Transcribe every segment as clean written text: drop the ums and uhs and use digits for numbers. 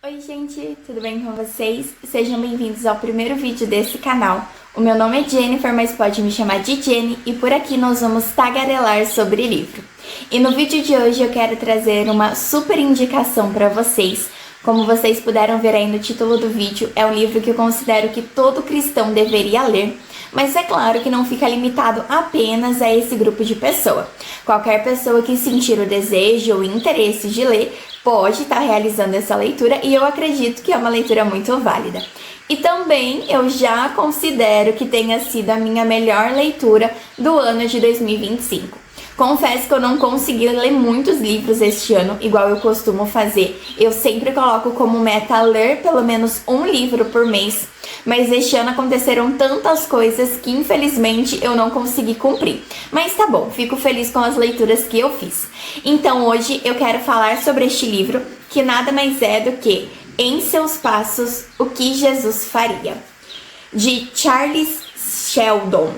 Oi gente, tudo bem com vocês? Sejam bem-vindos ao primeiro vídeo desse canal. O meu nome é Jennifer, mas pode me chamar de Jenny, e por aqui nós vamos tagarelar sobre livro. E no vídeo de hoje eu quero trazer uma super indicação para vocês. Como vocês puderam ver aí no título do vídeo, é um livro que eu considero que todo cristão deveria ler, mas é claro que não fica limitado apenas a esse grupo de pessoa. Qualquer pessoa que sentir o desejo ou interesse de ler pode estar realizando essa leitura e eu acredito que é uma leitura muito válida. E também eu já considero que tenha sido a minha melhor leitura do ano de 2025. Confesso que eu não consegui ler muitos livros este ano, igual eu costumo fazer. Eu sempre coloco como meta ler pelo menos um livro por mês, mas este ano aconteceram tantas coisas que infelizmente eu não consegui cumprir. Mas tá bom, fico feliz com as leituras que eu fiz. Então hoje eu quero falar sobre este livro, que nada mais é do que Em Seus Passos, o que Jesus faria, de Charles Sheldon.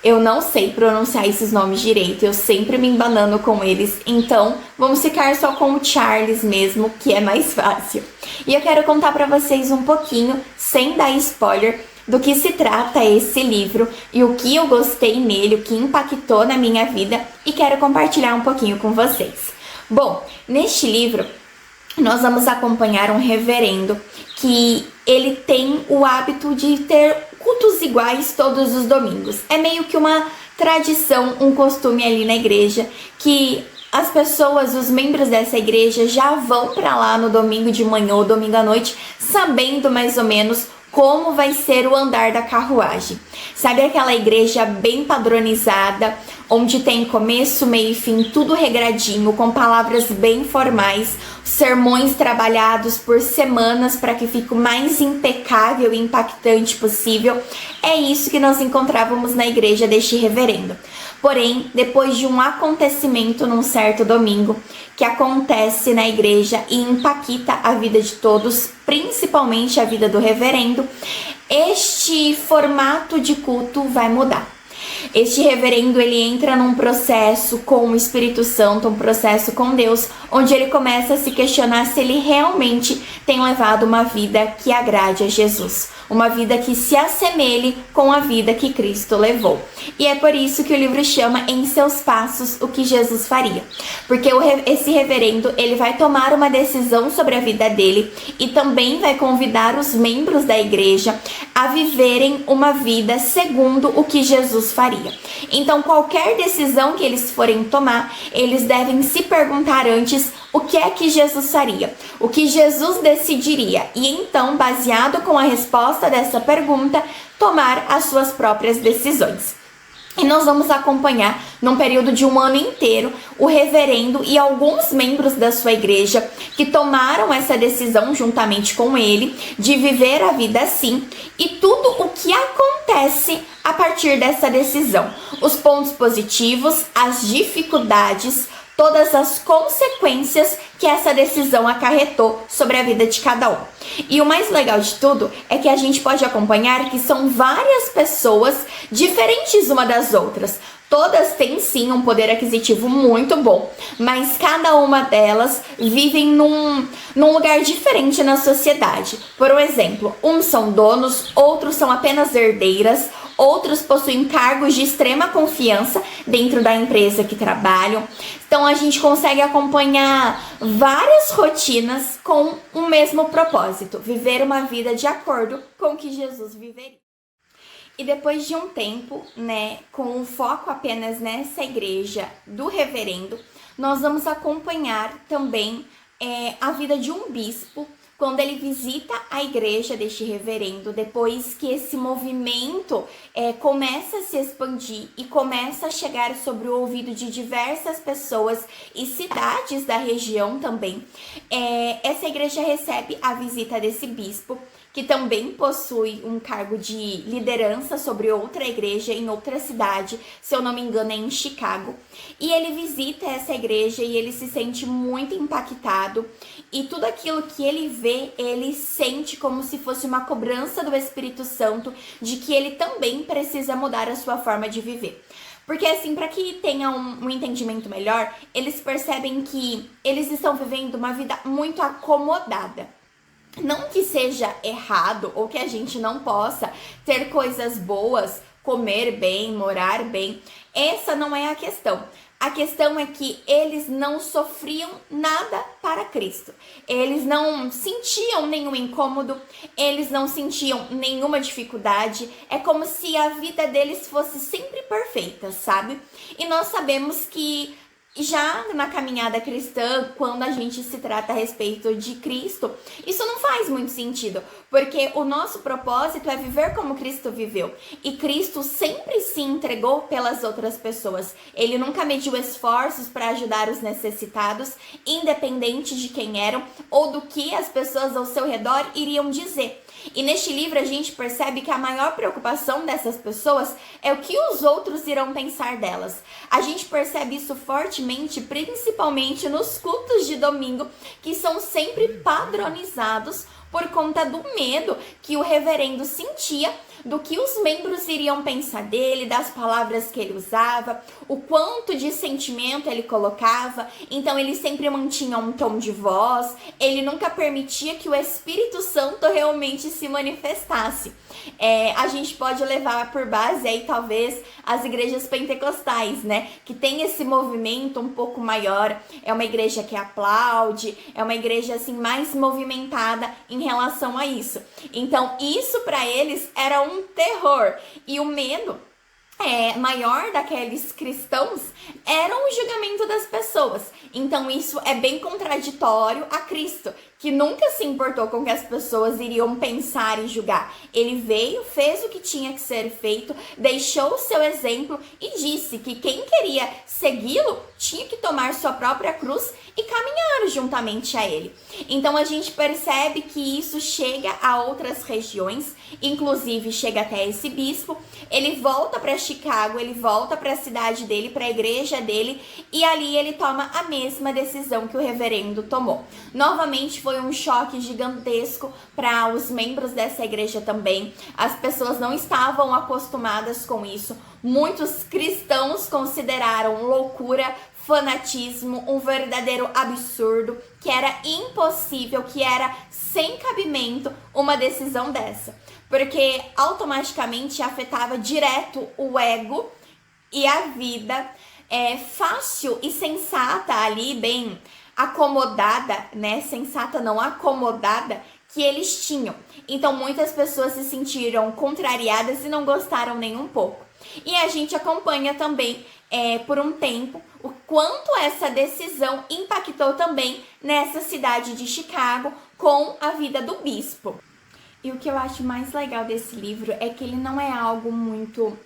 Eu não sei pronunciar esses nomes direito, eu sempre me embanando com eles, então vamos ficar só com o Charles mesmo, que é mais fácil. E eu quero contar pra vocês um pouquinho, sem dar spoiler, do que se trata esse livro e o que eu gostei nele, o que impactou na minha vida, e quero compartilhar um pouquinho com vocês. Bom, neste livro nós vamos acompanhar um reverendo que ele tem o hábito de ter cultos iguais todos os domingos. É meio que uma tradição, um costume ali na igreja, que as pessoas, os membros dessa igreja já vão para lá no domingo de manhã ou domingo à noite, sabendo mais ou menos como vai ser o andar da carruagem. Sabe aquela igreja bem padronizada, onde tem começo, meio e fim, tudo regradinho, com palavras bem formais, sermões trabalhados por semanas para que fique o mais impecável e impactante possível? É isso que nós encontrávamos na igreja deste reverendo. Porém, depois de um acontecimento num certo domingo, que acontece na igreja e impacta a vida de todos, principalmente a vida do reverendo, este formato de culto vai mudar. Este reverendo, ele entra num processo com o Espírito Santo, um processo com Deus, onde ele começa a se questionar se ele realmente tem levado uma vida que agrade a Jesus, uma vida que se assemelhe com a vida que Cristo levou. E é por isso que o livro chama Em Seus Passos, o que Jesus faria. Porque esse reverendo, ele vai tomar uma decisão sobre a vida dele e também vai convidar os membros da igreja a viverem uma vida segundo o que Jesus faria. Então, qualquer decisão que eles forem tomar, eles devem se perguntar antes o que é que Jesus faria, o que Jesus decidiria, e então, baseado com a resposta dessa pergunta, tomar as suas próprias decisões. E nós vamos acompanhar, num período de um ano inteiro, o reverendo e alguns membros da sua igreja que tomaram essa decisão juntamente com ele de viver a vida assim, e tudo o que acontece a partir dessa decisão. Os pontos positivos, as dificuldades, todas as consequências que essa decisão acarretou sobre a vida de cada um. E o mais legal de tudo é que a gente pode acompanhar que são várias pessoas diferentes uma das outras. Todas têm sim um poder aquisitivo muito bom, mas cada uma delas vivem num lugar diferente na sociedade. Por exemplo, uns são donos, outros são apenas herdeiras, outros possuem cargos de extrema confiança dentro da empresa que trabalham. Então a gente consegue acompanhar várias rotinas com o mesmo propósito: viver uma vida de acordo com o que Jesus viveria. E depois de um tempo, com um foco apenas nessa igreja do reverendo, nós vamos acompanhar também a vida de um bispo, quando ele visita a igreja deste reverendo, depois que esse movimento começa a se expandir e começa a chegar sobre o ouvido de diversas pessoas e cidades da região também. Essa igreja recebe a visita desse bispo, que também possui um cargo de liderança sobre outra igreja em outra cidade, se eu não me engano é em Chicago. E ele visita essa igreja e ele se sente muito impactado, e tudo aquilo que ele vê, ele sente como se fosse uma cobrança do Espírito Santo de que ele também precisa mudar a sua forma de viver. Porque assim, para que tenha um entendimento melhor, eles percebem que eles estão vivendo uma vida muito acomodada. Não que seja errado ou que a gente não possa ter coisas boas, comer bem, morar bem. Essa não é a questão. A questão é que eles não sofriam nada para Cristo. Eles não sentiam nenhum incômodo, eles não sentiam nenhuma dificuldade. É como se a vida deles fosse sempre perfeita, sabe? E nós sabemos que já na caminhada cristã, quando a gente se trata a respeito de Cristo, isso não faz muito sentido, porque o nosso propósito é viver como Cristo viveu. E Cristo sempre se entregou pelas outras pessoas. Ele nunca mediu esforços para ajudar os necessitados, independente de quem eram ou do que as pessoas ao seu redor iriam dizer. E neste livro a gente percebe que a maior preocupação dessas pessoas é o que os outros irão pensar delas. A gente percebe isso fortemente, principalmente nos cultos de domingo, que são sempre padronizados por conta do medo que o reverendo sentia do que os membros iriam pensar dele, das palavras que ele usava, o quanto de sentimento ele colocava. Então ele sempre mantinha um tom de voz, ele nunca permitia que o Espírito Santo realmente se manifestasse. A gente pode levar por base aí talvez as igrejas pentecostais, né? Que tem esse movimento um pouco maior, é uma igreja que aplaude, é uma igreja assim mais movimentada em relação a isso. Então isso para eles era um terror, e o medo maior daqueles cristãos era o julgamento das pessoas. Então isso é bem contraditório a Cristo, que nunca se importou com o que as pessoas iriam pensar e julgar. Ele veio, fez o que tinha que ser feito, deixou o seu exemplo e disse que quem queria segui-lo tinha que tomar sua própria cruz e caminhar juntamente a ele. Então a gente percebe que isso chega a outras regiões, inclusive chega até esse bispo. Ele volta para Chicago, ele volta para a cidade dele, para a igreja dele, e ali ele toma a mesma decisão que o reverendo tomou. Novamente foi um choque gigantesco para os membros dessa igreja também. As pessoas não estavam acostumadas com isso. Muitos cristãos consideraram loucura, fanatismo, um verdadeiro absurdo, que era impossível, que era sem cabimento uma decisão dessa, porque automaticamente afetava direto o ego e a vida fácil e sensata ali, bem acomodada, né? Sensata não, acomodada, que eles tinham. Então muitas pessoas se sentiram contrariadas e não gostaram nem um pouco. E a gente acompanha também por um tempo o quanto essa decisão impactou também nessa cidade de Chicago com a vida do bispo. E o que eu acho mais legal desse livro é que ele não é algo muito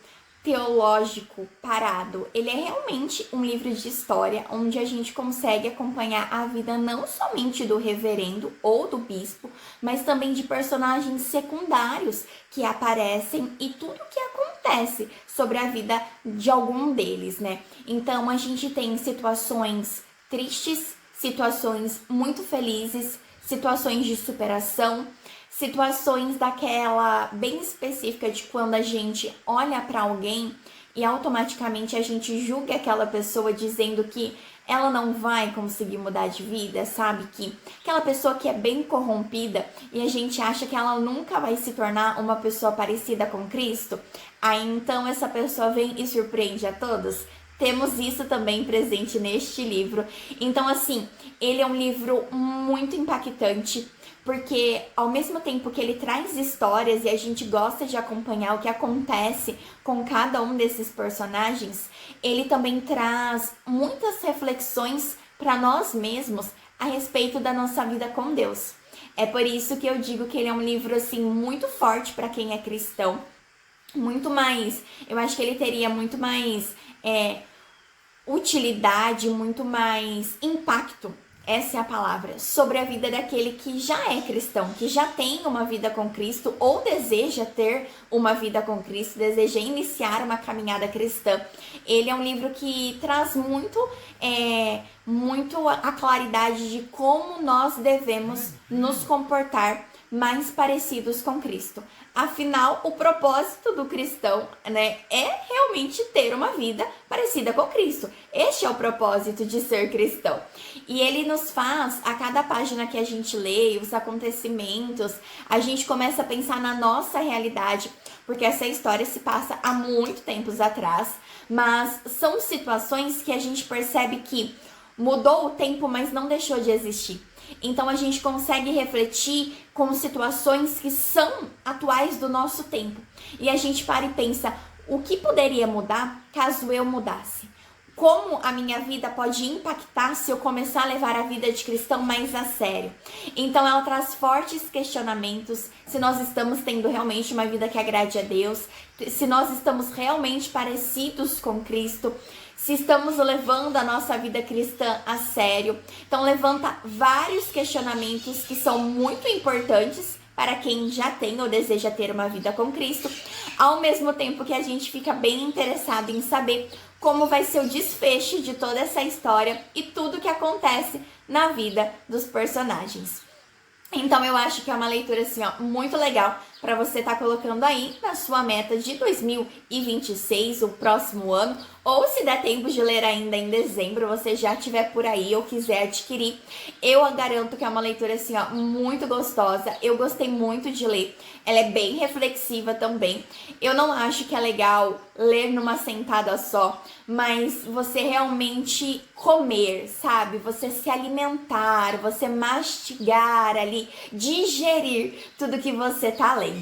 teológico parado. Ele é realmente um livro de história onde a gente consegue acompanhar a vida não somente do reverendo ou do bispo, mas também de personagens secundários que aparecem e tudo o que acontece sobre a vida de algum deles, né? Então a gente tem situações tristes, situações muito felizes, situações de superação, situações daquela bem específica de quando a gente olha para alguém e automaticamente a gente julga aquela pessoa dizendo que ela não vai conseguir mudar de vida, sabe? Que aquela pessoa que é bem corrompida e a gente acha que ela nunca vai se tornar uma pessoa parecida com Cristo. Aí então essa pessoa vem e surpreende a todos. Temos isso também presente neste livro. Então assim, ele é um livro muito impactante, porque ao mesmo tempo que ele traz histórias e a gente gosta de acompanhar o que acontece com cada um desses personagens, ele também traz muitas reflexões para nós mesmos a respeito da nossa vida com Deus. É por isso que eu digo que ele é um livro assim muito forte para quem é cristão, muito mais, eu acho que ele teria muito mais utilidade, muito mais impacto, essa é a palavra, sobre a vida daquele que já é cristão, que já tem uma vida com Cristo ou deseja ter uma vida com Cristo, deseja iniciar uma caminhada cristã. Ele é um livro que traz muito a claridade de como nós devemos nos comportar mais parecidos com Cristo. Afinal, o propósito do cristão, né, é realmente ter uma vida parecida com Cristo. Este é o propósito de ser cristão. E ele nos faz, a cada página que a gente lê, os acontecimentos, a gente começa a pensar na nossa realidade, porque essa história se passa há muito tempos atrás, mas são situações que a gente percebe que mudou o tempo, mas não deixou de existir. Então a gente consegue refletir com situações que são atuais do nosso tempo. E a gente para e pensa, o que poderia mudar caso eu mudasse? Como a minha vida pode impactar se eu começar a levar a vida de cristão mais a sério? Então ela traz fortes questionamentos se nós estamos tendo realmente uma vida que agrade a Deus, se nós estamos realmente parecidos com Cristo, se estamos levando a nossa vida cristã a sério. Então levanta vários questionamentos que são muito importantes para quem já tem ou deseja ter uma vida com Cristo, ao mesmo tempo que a gente fica bem interessado em saber como vai ser o desfecho de toda essa história e tudo que acontece na vida dos personagens. Então eu acho que é uma leitura assim, ó, muito legal para você estar colocando aí na sua meta de 2026, o próximo ano, ou se der tempo de ler ainda em dezembro, você já estiver por aí ou quiser adquirir, eu garanto que é uma leitura assim, ó, muito gostosa. Eu gostei muito de ler, ela é bem reflexiva também. Eu não acho que é legal ler numa sentada só, mas você realmente comer, sabe? Você se alimentar, você mastigar ali, digerir tudo que você tá lendo.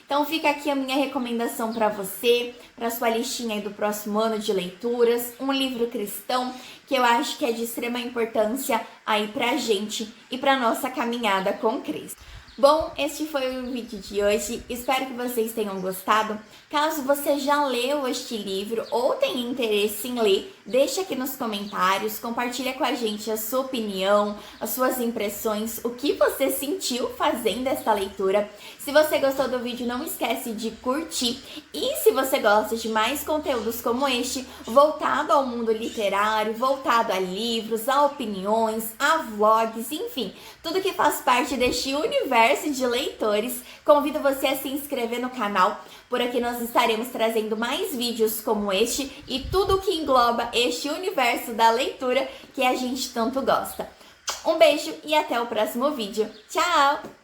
Então fica aqui a minha recomendação para você, para sua listinha aí do próximo ano de leituras, um livro cristão que eu acho que é de extrema importância aí pra gente e pra nossa caminhada com Cristo. Bom, este foi o vídeo de hoje, espero que vocês tenham gostado. Caso você já leu este livro ou tenha interesse em ler, deixa aqui nos comentários, compartilha com a gente a sua opinião, as suas impressões, o que você sentiu fazendo esta leitura. Se você gostou do vídeo, não esquece de curtir. E se você gosta de mais conteúdos como este, voltado ao mundo literário, voltado a livros, a opiniões, a vlogs, enfim, tudo que faz parte deste universo de leitores, convido você a se inscrever no canal. Por aqui nós estaremos trazendo mais vídeos como este e tudo que engloba este universo da leitura que a gente tanto gosta. Um beijo e até o próximo vídeo. Tchau!